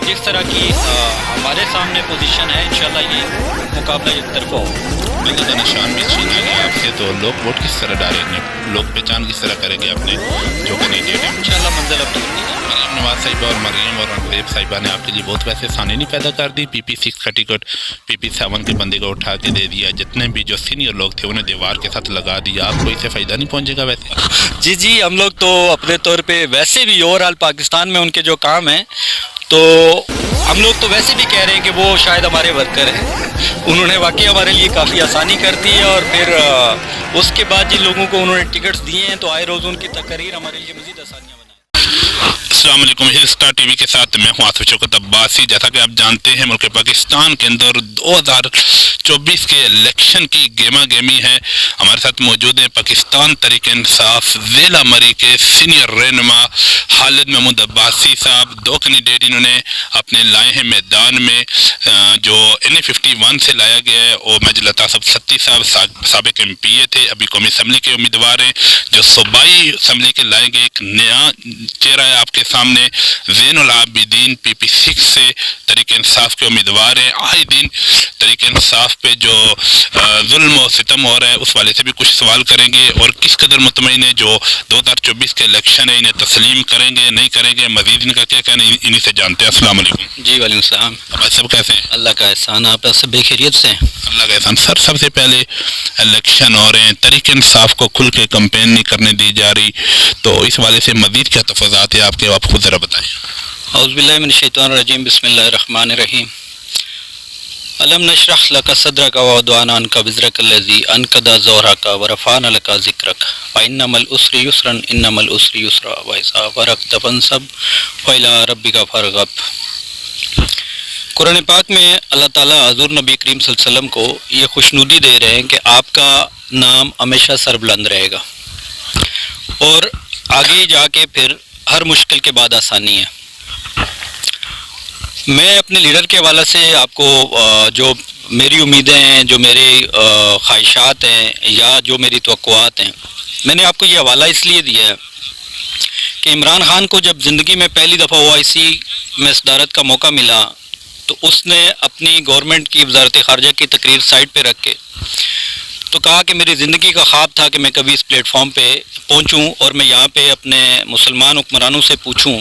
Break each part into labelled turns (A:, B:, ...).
A: जिस तरह की हमारे सामने पोजीशन है, इंशाल्लाह ये मुकाबला एक तरफा हो।
B: बिल्कुल तो निशान भी छीना गया आपसे, तो लोग वोट किस तरह डालेंगे, लोग पहचान किस तरह करेंगे अपने जो कैंडिडेट है?
A: इंशाल्लाह मंजिल अपनी होगी।
B: मरीम नवाज साहिबा और मरीम और अंग्रेब साहिबा ने आपके लिए बहुत वैसे आसानी नहीं पैदा कर दी। PP6 का टिकट PP7 के बंदे को उठा के दे दिया, जितने भी जो सीनियर लोग थे उन्हें दीवार के साथ लगा दिया। आपको इससे फ़ायदा नहीं पहुंचेगा वैसे?
A: जी हम लोग तो अपने तौर पे वैसे भी ओवरऑल पाकिस्तान में उनके जो काम हैं, तो हम लोग तो वैसे भी कह रहे हैं कि वो शायद हमारे वर्कर हैं। उन्होंने वाकई हमारे लिए काफ़ी आसानी कर दी है, और फिर उसके बाद जिन लोगों को उन्होंने टिकट्स दिए हैं, तो आए रोज़ उनकी तकरीर हमारे लिए मज़ीद आसानियाँ बनाई।
B: अस्सलाम वालेकुम, हिल स्टार टीवी के साथ मैं हूँ आसिफ शौकत अब्बासी। जैसा कि आप जानते हैं, मुल्क पाकिस्तान के अंदर 2024 के इलेक्शन की गेमा गेमी है। हमारे साथ मौजूद है पाकिस्तान तहरीक इंसाफ ज़िला मरी के सीनियर रहनुमा खालिद महमूद अब्बासी साहब। 2 कैंडिडेट इन्होंने अपने लाए हैं मैदान में, जो NA51 से लाया गया है और मेजर तासब सत्ती साहब साबिक MPA थे, अभी कौमी असम्बली के उम्मीदवार हैं। जो सूबाई असम्बली के लाए गए एक नया चेहरा है आपके सामने, ज़ैनुल आबिदीन PP6 से तहरीक इंसाफ के उम्मीदवार हैं। आए दिन तहरीक इंसाफ पे जो जुल्म और सितम हो रहा है उस वाले से भी कुछ सवाल करेंगे, और किस कदर मुतमईन है जो 2024 के इलेक्शन है, इन्हें तस्लीम करेंगे नहीं करेंगे, मजीद इनका क्या कहना है, इन्हीं से जानते हैं। अस्सलाम वालेकुम।
A: जी वालेकुम सलाम।
B: भाई सब कैसे हैं?
A: अल्लाह का एहसान, आप सब बेखैरियत से हैं?
B: अल्लाह का एहसान। सर, सबसे पहले इलेक्शन हो रहे हैं, तहरीक इंसाफ को खुल के कंपेन नहीं करने दी जा रही, तो इस वाले से मजीद क्या तफज़ात है आपके, आप खुद ज़रा बताएँ।
A: औज़ु बिल्लाहि मिनश शैतानिर रजीम, बिस्मिल्लाहिर रहमानिर रहीम। अलम नशरह लका सदरक व वदअना अन्का विज़रक लज़ी अनक़दा ज़हरक व रफ़अना लका ज़िक्रक व इन्नमल उसरि युस्रन इन्नमल उसरि युस्रा व इज़ा फ़रग़त फ़ंसब व इला रब्बिका फ़रग़ब। कुरान पाक में अल्लाह ताला हज़ूर नबी करीम सल्लल्लाहु अलैहि वसल्लम को ये खुशनुदी दे रहे हैं कि आपका नाम हमेशा सरबुलंद रहेगा, और आगे जाके फिर हर मुश्किल के बाद आसानी है। मैं अपने लीडर के हवाले से आपको जो मेरी उम्मीदें हैं, जो मेरे ख्वाहिशात हैं, या जो मेरी तवक्कुआत हैं, मैंने आपको ये हवाला इसलिए दिया है कि इमरान खान को जब ज़िंदगी में पहली दफ़ा OIC में सदारत का मौका मिला, तो उसने अपनी गवर्नमेंट की वजारत ख़ारजा की तकरीर साइड पे रख के तो कहा कि मेरी ज़िंदगी का ख्वाब था कि मैं कभी इस प्लेटफॉर्म पे पहुंचूं, और मैं यहाँ पे अपने मुसलमान हुक्मरानों से पूछूं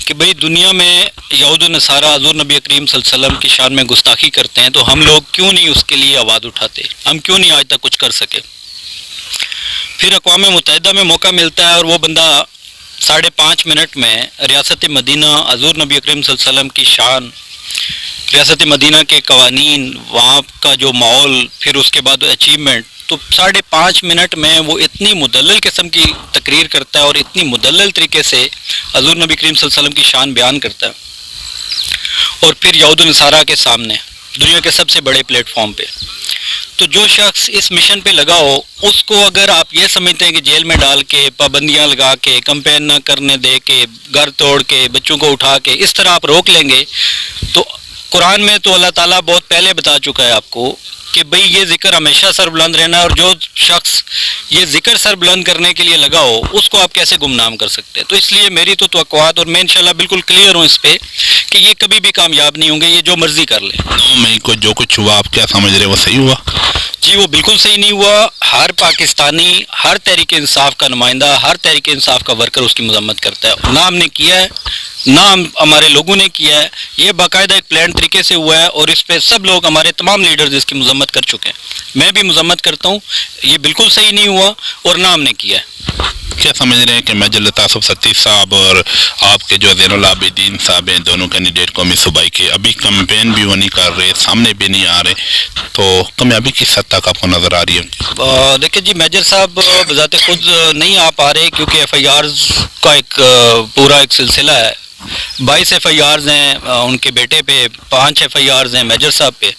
A: कि भाई दुनिया में यहूद नसारा हज़ूर नबी करीम सल्लल्लाहु अलैहि वसल्लम की शान में गुस्ताखी करते हैं, तो हम लोग क्यों नहीं उसके लिए आवाज़ उठाते, हम क्यों नहीं आज तक कुछ कर सके। फिर अक़वाम मुत्तहिदा में मौका मिलता है, और वो बंदा 5.5 मिनट में रियासत मदीना, हज़ूर नबी करीम सल्लल्लाहु अलैहि वसल्लम की शान, रियासत मदीना के कवानीन, वहाँ का जो माहौल, फिर उसके बाद अचीवमेंट, तो 5.5 मिनट में वो इतनी मुदल्लल किस्म की तकरीर करता है और इतनी मुदल्लल तरीके से हज़ूर नबी करीम सल्लल्लाहु अलैहि वसल्लम की शान बयान करता है, और फिर यहूद नसारा के सामने दुनिया के सबसे बड़े प्लेटफॉर्म पे। तो जो शख्स इस मिशन पे लगा हो, उसको अगर आप ये समझते हैं कि जेल में डाल के, पाबंदियाँ लगा के, कंपेन न करने दे के, घर तोड़ के, बच्चों को उठा के इस तरह आप रोक लेंगे, तो कुरान में तो अल्लाह ताला बहुत पहले बता चुका है आपको कि भाई ये ज़िक्र हमेशा सरबुलंद रहना है, और जो शख्स ये ज़िक्र सरबुलंद करने के लिए लगा हो उसको आप कैसे गुमनाम कर सकते हैं। तो इसलिए मेरी तो तवक्कुआत, और मैं इंशाल्लाह बिल्कुल क्लियर हूँ इस पर कि ये कभी भी कामयाब नहीं होंगे, ये जो मर्जी कर ले।
B: 9 मई को जो कुछ हुआ आप क्या समझ रहे, वो सही हुआ?
A: जी वो बिल्कुल सही नहीं हुआ। हर पाकिस्तानी, हर तहरीक इंसाफ का नुमाइंदा, हर तहरीक इंसाफ का वर्कर उसकी मजम्मत करता है। ना हमने किया है, ना हमारे लोगों ने किया है, ये बाकायदा एक प्लान तरीके से हुआ है, और इस पे सब लोग, हमारे तमाम लीडर्स इसकी मजम्मत कर चुके हैं। मैं भी मजम्मत करता हूँ, ये बिल्कुल सही नहीं हुआ और ना हमने किया है।
B: क्या समझ रहे हैं कि मेजर तासब सत्ती साहब और आपके जो ज़ैनुल आबिदीन साहब हैं, दोनों कैंडिडेट कौमी सूबाई के, अभी कंपेन भी वो नहीं कर रहे, सामने भी नहीं आ रहे, तो कामयाबी किस हद तक आपको नज़र आ रही है?
A: देखिए जी, मेजर साहब बजाते खुद नहीं आ पा रहे, क्योंकि FIRs का एक पूरा एक सिलसिला है। 22 FIRs हैं उनके बेटे पे, 5 FIRs हैं मेजर साहब पे,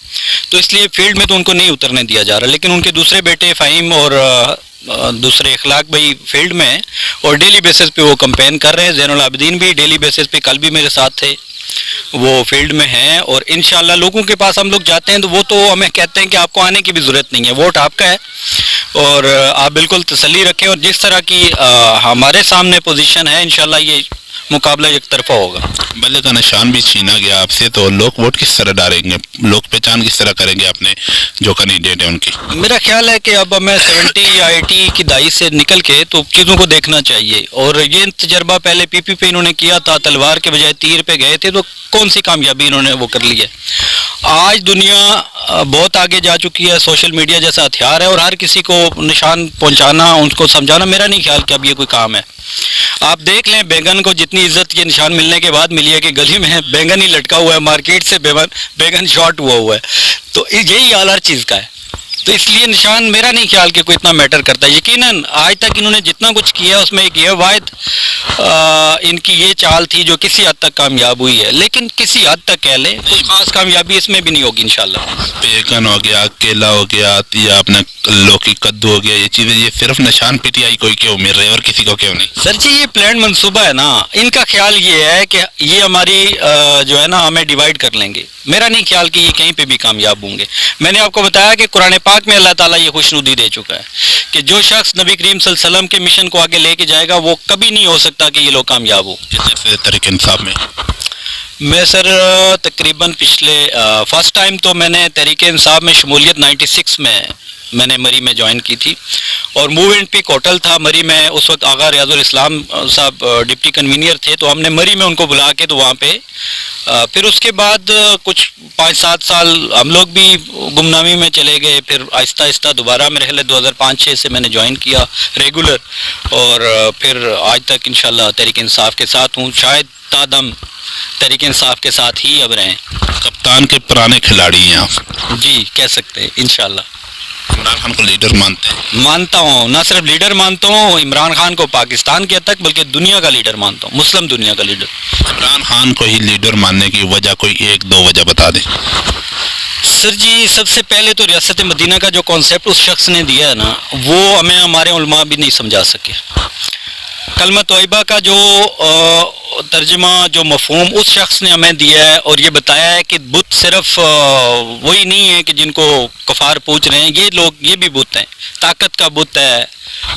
A: तो इसलिए फील्ड में तो उनको नहीं उतरने दिया जा रहा। लेकिन उनके दूसरे बेटे फ़हीम और दूसरे इखलाक भाई फील्ड में, और डेली बेसिस पे वो कंपेन कर रहे हैं। ज़ैनुल आबिदीन भी डेली बेसिस पे, कल भी मेरे साथ थे, वो फील्ड में हैं, और इंशाल्लाह लोगों के पास हम लोग जाते हैं तो वो तो हमें कहते हैं कि आपको आने की भी ज़रूरत नहीं है, वोट आपका है, और आप बिल्कुल तसल्ली रखें। और जिस तरह की हमारे सामने पोजीशन है, इंशाल्लाह ये मुकाबला एक तरफा होगा।
B: बल्ले का निशान भी छीना गया आपसे, तो लोग वोट किस तरह डालेंगे, लोग पहचान किस तरह करेंगे अपने जो कैंडिडेट है उनकी?
A: मेरा ख्याल है कि अब हमें 70 या 80 की दहाई से निकल के तो चीज़ों को देखना चाहिए, और ये तजर्बा पहले पीपी पे इन्होंने किया था, तलवार के बजाय तीर पे गए थे, तो कौन सी कामयाबी इन्होंने वो कर ली है। आज दुनिया बहुत आगे जा चुकी है, सोशल मीडिया जैसा हथियार है, और हर किसी को निशान पहुंचाना, उनको समझाना मेरा नहीं ख्याल कि अब ये कोई काम है। आप देख लें, बैंगन को जितनी इज्जत ये निशान मिलने के बाद मिली है कि गली में बैंगन ही लटका हुआ है, मार्केट से बैंगन शॉर्ट हुआ है, तो यही हाल हर चीज़ का है। तो इसलिए निशान मेरा नहीं ख्याल कि कोई इतना मैटर करता है। यकीनन आज तक इन्होंने जितना कुछ किया है उसमें एक ये वायद इनकी ये चाल थी जो किसी हद तक कामयाब हुई है, लेकिन किसी हद तक कह लें कोई खास कामयाबी इसमें भी नहीं होगी इंशाल्लाह।
B: बैगन हो गया, केला हो गया, या अपना लौकी कद्दू हो गया, ये चीज़ें ये सिर्फ निशान पीटीआई को ही क्यों मिल रहे हैं और किसी को क्यों नहीं?
A: सर जी, ये प्लान मंसूबा है ना, इनका ख्याल ये है कि ये हमारी जो है ना हमें डिवाइड कर लेंगे। मेरा नहीं ख्याल कि ये कहीं पे भी कामयाब होंगे। मैंने आपको बताया कि कुरान पाक में अल्लाह ताला ये खुशनुदी दे चुका है कि जो शख्स नबी करीम सल्लल्लाहु अलैहि वसल्लम के मिशन को आगे लेके जाएगा वो कभी नहीं हो सकता कि ये लोग कामयाब हो।
B: जैसे तहरीक इंसाफ में
A: मैं सर तकरीबन पिछले फर्स्ट टाइम तो मैंने तहरीक इंसाफ में शमूलियत 96 में मैंने मरी में ज्वाइन की थी, और मूव एंड पिक होटल था मरी में, उस वक्त आगा रियाजुल इस्लाम साहब डिप्टी कन्वीनियर थे, तो हमने मरी में उनको बुला के तो वहाँ पे फिर उसके बाद कुछ 5-7 साल हम लोग भी गुमनामी में चले गए, फिर आहिस्ता आहिस्ता दोबारा मेरे ख्याल 2005-6 से मैंने ज्वाइन किया रेगुलर, और फिर आज तक इंशाल्लाह तहरीक इंसाफ के साथ हूँ, शायद तादम तहरीक इंसाफ के साथ ही अब रहें।
B: कप्तान के पुराने खिलाड़ी हैं आप?
A: जी, कह सकते हैं इंशाल्लाह।
B: इमरान खान को लीडर मानते हैं?
A: मानता हूँ, ना सिर्फ लीडर मानता हूँ इमरान खान को पाकिस्तान के तक बल्कि दुनिया का लीडर मानता हूँ, मुस्लिम दुनिया का लीडर।
B: इमरान खान को ही लीडर मानने की वजह कोई 1-2 वजह बता दें।
A: सर जी, सबसे पहले तो रियासत मदीना का जो कॉन्सेप्ट उस शख्स ने दिया है ना, वो हमें हमारे उलमा भी नहीं समझा सके। कलमा तोयबा का जो तर्जमा, जो मफहूम उस शख्स ने हमें दिया है और ये बताया है कि बुत सिर्फ वही नहीं है कि जिनको कफार पूछ रहे हैं, ये लोग ये भी बुत हैं, ताकत का बुत है,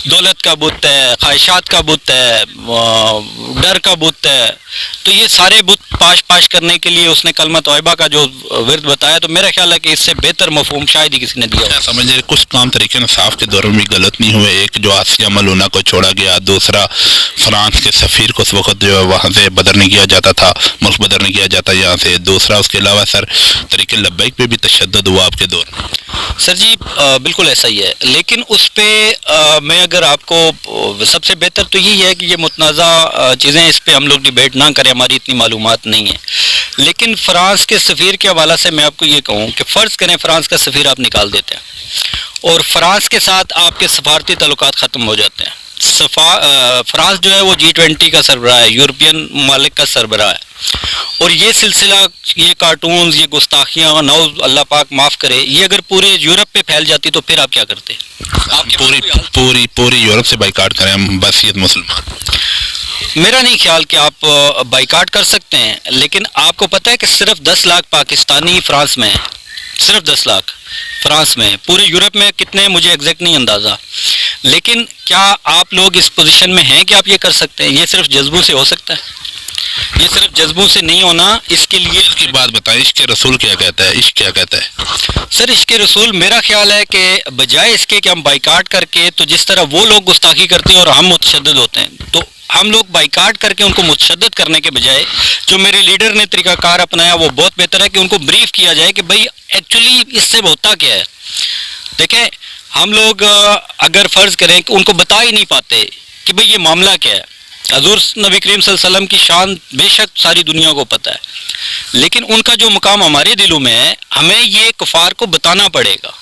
A: दौलत का बुत है, ख्वाहिशात का बुत है, डर का बुत है, तो ये सारे बुत पाश करने के लिए उसने कलमा तोयबा का जो विर्द बताया, तो मेरा ख्याल है कि इससे बेहतर मफहूम शायद ही किसी ने दिया।
B: समझ रहे कुछ काम तरीके इंसाफ के दौर में भी गलत नहीं हुए, एक जो आसिया मलूना को छोड़ा गया, दूसरा फ्रांस के सफ़ीर को उस वक्त जो है वहाँ से बदर नहीं किया जाता था, मुल्क बदर नहीं किया जाता यहाँ से, दूसरा उसके अलावा सर तरीके लब्बैक पे भी तशद्दुद हुआ आपके दौर में।
A: सर जी बिल्कुल ऐसा ही है, लेकिन उस पर मैं अगर आपको सबसे बेहतर तो यही है कि ये मुतनाज़ा चीज़ें, इस पर हम लोग डिबेट ना करें, हमारी इतनी मालूमात नहीं है। लेकिन फ्रांस के सफ़ीर के हवाला से मैं आपको ये कहूँ कि फ़र्ज़ करें फ्रांस का सफ़ीर आप निकाल देते हैं और फ्रांस के साथ आपके सफारती ताल्लुकात ख़त्म हो जाते हैं। फ्रांस जो है वो G20 का सरबराह है, यूरोपियन ममालिक का सरबराह है, और ये सिलसिला, ये कार्टून्स, ये गुस्ताखियाँ, नौज़ अल्लाह पाक माफ़ करे, ये अगर पूरे यूरोप पे फैल जाती तो फिर आप क्या करते? आप
B: पूरी यूरोप से बाइकाट करें हम बसीत मुसलमान।
A: मेरा नहीं ख्याल कि आप बाइकाट कर सकते हैं, लेकिन आपको पता है कि सिर्फ 10 लाख पाकिस्तानी फ्रांस में है, सिर्फ 10 लाख फ्रांस में, पूरे यूरोप में कितने मुझे एग्जैक्ट नहीं अंदाज़ा, लेकिन क्या आप लोग इस पोजीशन में हैं कि आप ये कर सकते हैं? ये सिर्फ जज्बों से हो सकता है, ये सिर्फ जज्बों से नहीं होना। इसके लिए की बात बताएं, इश्क रसूल क्या कहता है? इश्क क्या कहता है? सर इश्क रसूल मेरा ख्याल है कि बजाय इसके कि हम बाइकाट करके, तो जिस तरह वो लोग गुस्ताखी करते हैं और हम मुतशद्दिद होते हैं, तो हम लोग बाइकाट करके उनको मुतशद्दिद करने के बजाय जो मेरे लीडर ने तरीकाकार अपनाया वो बहुत बेहतर है कि उनको ब्रीफ किया जाए कि भाई एक्चुअली इससे होता क्या है। देखें, हम लोग अगर फ़र्ज़ करें कि उनको बता ही नहीं पाते कि भाई ये मामला क्या है। हज़ूर नबी करीम सल्लल्लाहु अलैहि वसल्लम की शान बेशक सारी दुनिया को पता है, लेकिन उनका जो मुकाम हमारे दिलों में है, हमें ये कुफार को बताना पड़ेगा,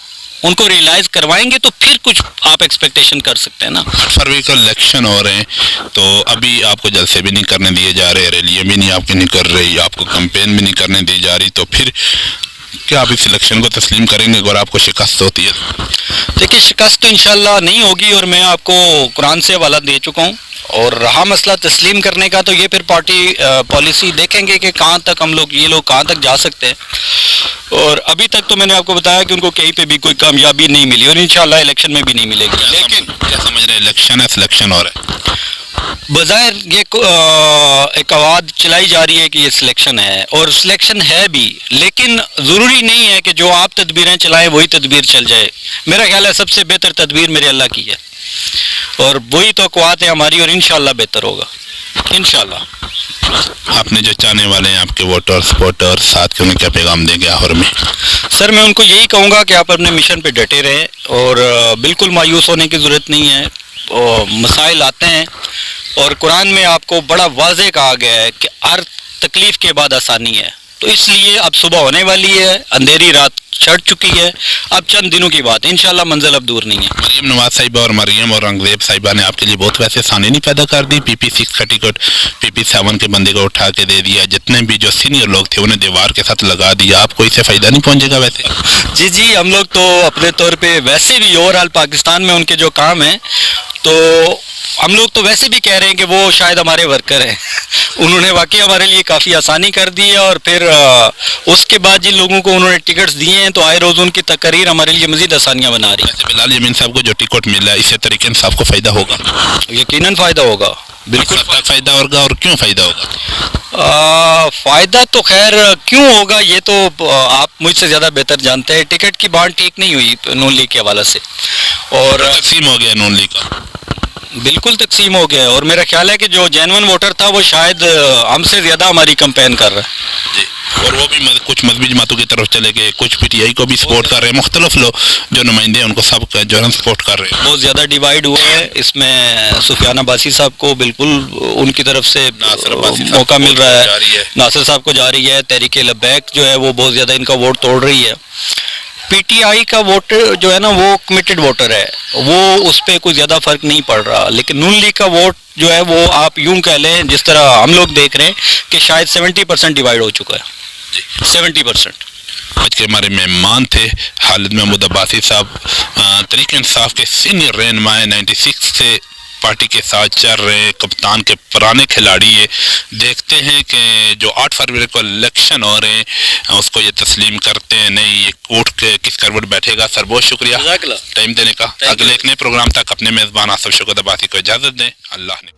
A: उनको रियलाइज़ करवाएंगे तो फिर कुछ आप एक्सपेक्टेशन कर सकते हैं ना।
B: 8 फरवरी को इलेक्शन हो रहे हैं, तो अभी आपको जलसे भी नहीं करने दिए जा रहे, रैलियाँ भी नहीं आपकी नहीं कर रही, आपको कैंपेन भी नहीं करने दी जा रही, तो फिर क्या आप इस इलेक्शन को तस्लीम करेंगे अगर आपको शिकस्त होती है?
A: देखिए, शिकस्त तो इंशाल्लाह नहीं होगी, और मैं आपको कुरान से हवाला दे चुका हूँ, और रहा मसला तस्लीम करने का, तो ये फिर पार्टी पॉलिसी देखेंगे कि कहाँ तक हम लोग, ये लोग कहाँ तक जा सकते हैं। और अभी तक तो मैंने आपको बताया कि उनको कहीं पे भी कोई कामयाबी नहीं मिली, और इंशाल्लाह इलेक्शन में भी नहीं मिलेगी।
B: लेकिन क्या समझ रहे हैं, इलेक्शन है, सिलेक्शन हो रहा है?
A: بظاہر یہ ایک آواز چلائی جا رہی ہے کہ یہ سلیکشن ہے، اور سلیکشن ہے بھی، لیکن ضروری نہیں ہے کہ جو آپ تدبیریں چلائیں وہی تدبیر چل جائے. میرا خیال ہے سب سے بہتر تدبیر میرے اللہ کی ہے، اور وہی توقعات ہیں ہماری، اور انشاءاللہ بہتر ہوگا انشاءاللہ.
B: آپ نے جو چاہنے والے ہیں آپ کے ووٹر سپورٹر ساتھ کے انہیں کیا پیغام دیں گے آخر میں؟
A: سر میں ان کو یہی کہوں گا کہ آپ اپنے مشن پہ ڈٹے رہیں، اور بالکل مایوس ہونے کی ضرورت نہیں ہے. مسائل آتے ہیں، اور قرآن میں آپ کو بڑا واضح کہا گیا ہے کہ ہر تکلیف کے بعد آسانی ہے. تو اس لیے اب صبح ہونے والی ہے، اندھیری رات چڑھ چکی ہے، اب چند دنوں کی بات ہے، انشاءاللہ منزل اب دور نہیں ہے.
B: مریم نواز صاحبہ اور مریم اورنگزیب صاحبہ نے آپ کے لیے بہت ویسے آسانی پیدا کر دی. پی پی 6 کا ٹکٹ پی پی 7 کے بندے کو اٹھا کے دے دیا، جتنے بھی جو سینئر لوگ تھے انہیں دیوار کے ساتھ لگا دیا. آپ کو اس سے فائدہ نہیں پہنچے گا ویسے؟
A: جی ہم لوگ تو اپنے طور پہ ویسے بھی اوور آل پاکستان میں ان کے جو کام ہیں، تو ہم لوگ تو ویسے بھی کہہ رہے ہیں کہ وہ شاید ہمارے ورکر ہیں. انہوں نے واقعی ہمارے لیے کافی آسانی کر دی ہے، اور پھر اس کے بعد جن لوگوں کو انہوں نے ٹکٹس دیے ہیں تو آئے روز ان کی تقریر ہمارے لیے مزید آسانیاں بنا رہی ہیں.
B: بلال یمین صاحب کو جو ٹکٹ ملا ہے اسی طریقے سے آپ کو فائدہ ہوگا؟
A: یقیناً فائدہ ہوگا، بالکل
B: فائدہ ہوگا. اور کیوں فائدہ ہوگا؟
A: فائدہ تو خیر کیوں ہوگا یہ تو آپ مجھ سے زیادہ بہتر جانتے ہیں. ٹکٹ کی بانٹ ٹھیک نہیں ہوئی نون لیگ کے حوالے سے، اور
B: تقسیم ہو گیا نون لیگ کا.
A: بالکل تقسیم ہو گیا، اور میرا خیال ہے کہ جو جینون ووٹر تھا وہ شاید ہم سے زیادہ ہماری کمپین کر رہا ہے.
B: جی، اور وہ بھی کچھ مذہبی جماعتوں کی طرف چلے گئے، کچھ پی ٹی آئی کو بھی سپورٹ کر رہے ہیں، مختلف لوگ جو نمائندے ہیں ان کو سب کا جو ہے سپورٹ کر رہے ہیں.
A: بہت زیادہ ڈیوائیڈ ہوا ہے اس میں. سفیان عباسی صاحب کو بالکل ان کی طرف سے موقع مل رہا ہے، ناصر صاحب کو جا رہی ہے. تحریک لبیک جو ہے وہ بہت زیادہ ان کا ووٹ توڑ رہی ہے. پی ٹی آئی کا ووٹ جو ہے نا وہ کمیٹڈ ووٹر ہے، وہ اس پہ کوئی زیادہ فرق نہیں پڑ رہا. لیکن نون لیگ کا ووٹ جو ہے وہ آپ یوں کہہ لیں جس طرح ہم لوگ دیکھ رہے ہیں کہ شاید 70% ڈیوائیڈ ہو چکا ہے. 70%.
B: آج کے ہمارے مہمان تھے خالد محمود عباسی صاحب، تحریک انصاف کے سینئر رہنما 96 سے پارٹی کے ساتھ چل رہے کپتان کے پرانے کھلاڑی ہے. دیکھتے ہیں کہ جو 8 فروری کو الیکشن ہو رہے ہیں اس کو یہ تسلیم کرتے ہیں نہیں، یہ کوٹ کے کس کروٹ بیٹھے گا. سر بہت شکریہ ٹائم دینے کا. اگلے ایک نئے پروگرام تک اپنے میزبان آصف شوکت عباسی کو اجازت دیں. اللہ نے